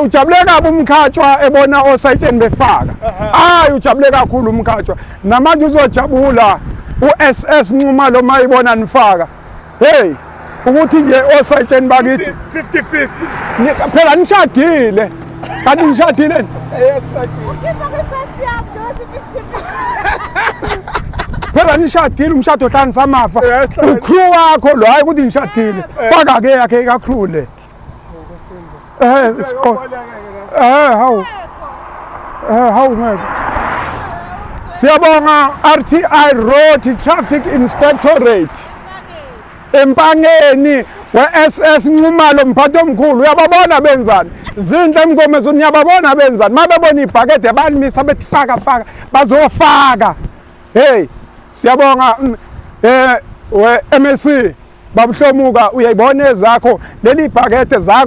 ujabule kabi umkhatshwa ebona osayitsheni befaka. Hayi ujabule kakhulu umkhatshwa. Namanje uzojabula uSS Nxuma lo mayibona nifaka. Hey, ukuthi nje osayitsheni bakithi 50-50. phela nishadile. Kanti nishadile? Yes, Ukhipha kwifesi yami nje 50-50. Phela nishadile umshado ohlanganisa amafa. Yes, Ukhulu wakho lo hayi ukuthi nishadile. Faka ke yakhe kakhulu le. Isiqo. Hawu ngeke. Siyabonga RTI Road Traffic Inspectorate. Empangeni we-SS Nxuma lo mphathi omkhulu uyababona benzani. Zinhle imgomezo niyababona benzani. Mabebona ibhakede balimisa bethi faka bazofaka. Hey, siyabonga we MSC babuhlomuka uyayibona ezakho leli bhakede zakho